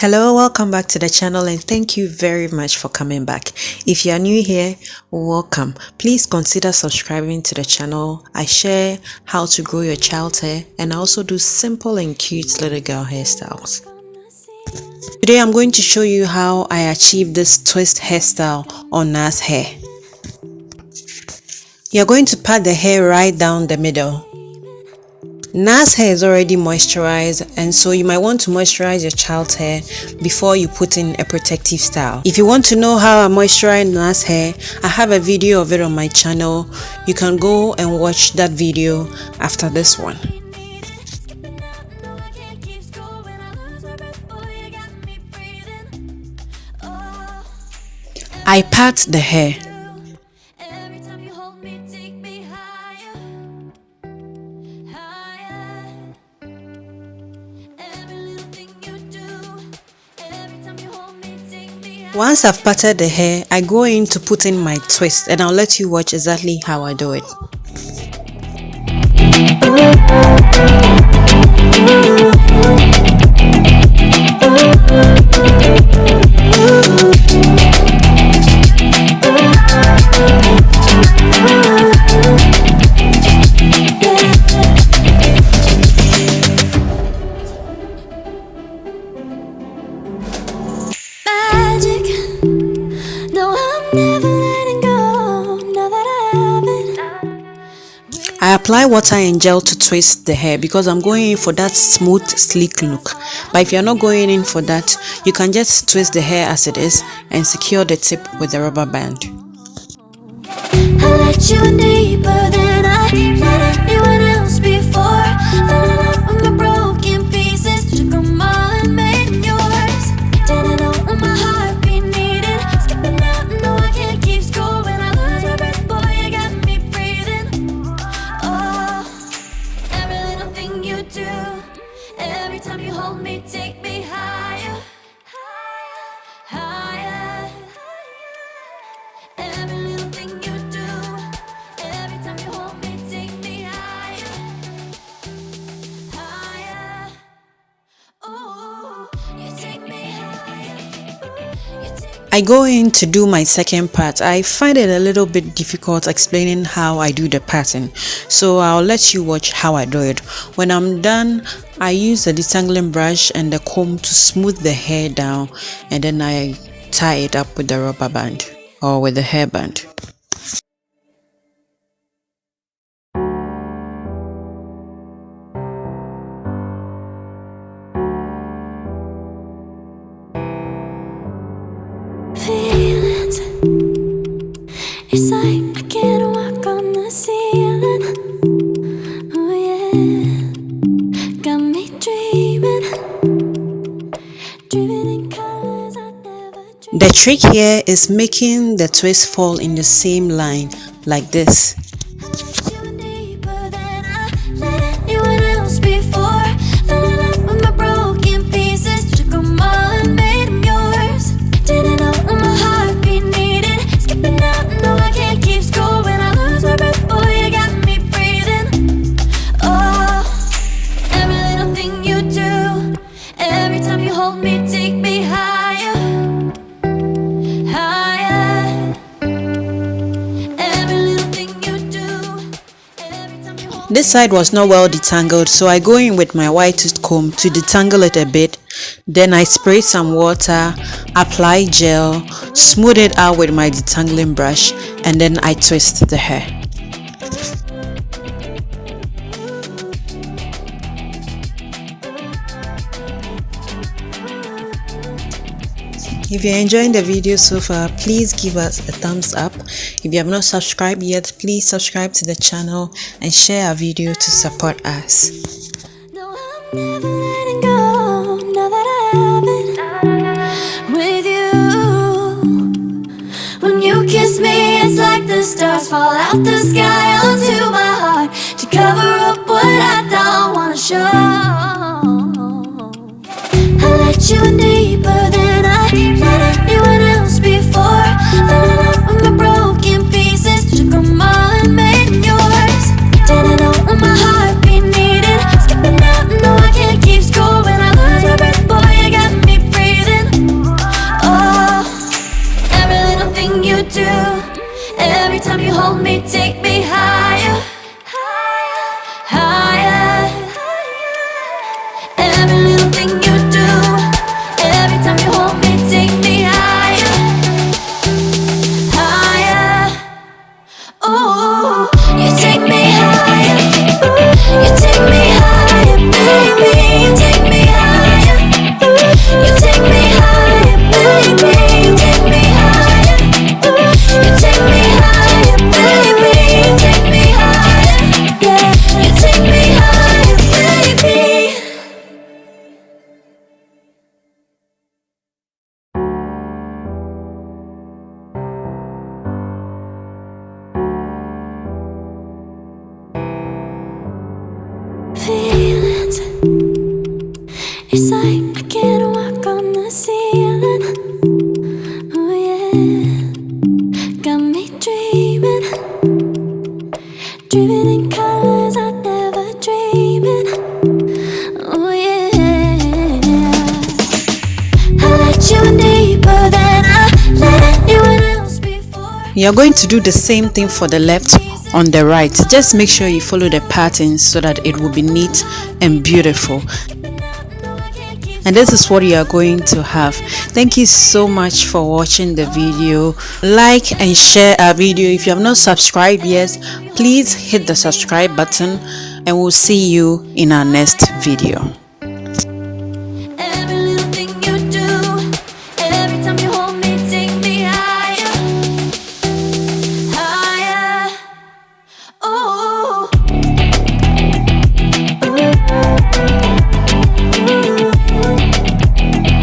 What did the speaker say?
Hello, welcome back to the channel and thank you very much for coming back. If you are new here, welcome. Please consider subscribing to the channel. I share how to grow your child's hair and I also do simple and cute little girl hairstyles. Today I'm going to show you how I achieved this twist hairstyle on Na's hair. You're going to pat the hair right down the middle. Na's hair is already moisturized, and so you might want to moisturize your child's hair before you put in a protective style. If you want to know how I moisturize Na's hair, I have a video of it on my channel. You can go and watch that video after this one. I pat the hair. Once I've parted the hair, I go in to put in my twist and I'll let you watch exactly how I do it. I apply water and gel to twist the hair because I'm going in for that smooth, sleek look. But if you're not going in for that, you can just twist the hair as it is and secure the tip with a rubber band. I let you in deeper than I let anyone else before. Fell in love with my broken pieces, took them all and made them yours. Didn't know what my heart be needing, skipping out, no I can't keep score. When I lose my breath, boy, you got me breathing. Oh, every little thing you do, every time you hold me, take me higher, higher. Every little thing you do, every time you hold me, take me higher, higher. Oh, you take me higher. I go in to do my second part. I find it a little bit difficult explaining how I do the pattern, so I'll let you watch how I do it. When I'm done, I use the detangling brush and the comb to smooth the hair down, and then I tie it up with the rubber band or with the hairband. Feelings, it's like I can't walk on the ceiling. Oh yeah, got me dreaming in colors I never dreamed. The trick here is making the twist fall in the same line like this. This side was not well detangled, so I go in with my white tooth comb to detangle it a bit. Then I spray some water, apply gel, smooth it out with my detangling brush, and then I twist the hair. If you're enjoying the video so far, please give us a thumbs up. If you have not subscribed yet, please subscribe to the channel and share our video to support us. No, I'm never letting go, now that I have it with you. When you kiss me, it's like the stars fall out the sky onto my heart to cover up what I don't want to show. I let you in deeper than I let anyone else before. Fell in love with my broken pieces, took them all and made them yours. Didn't know what my heart be needing, skipping out, no I can't keep score. When I lose my breath, boy, you got me breathing. you in deeper than I let anyone else before. You're going to do the same thing for the left on the right. Just make sure you follow the patterns so that it will be neat and beautiful. And this is what you are going to have. Thank you so much for watching the video. Like and share our video. If you have not subscribed yet, please hit the subscribe button, and we'll see you in our next video.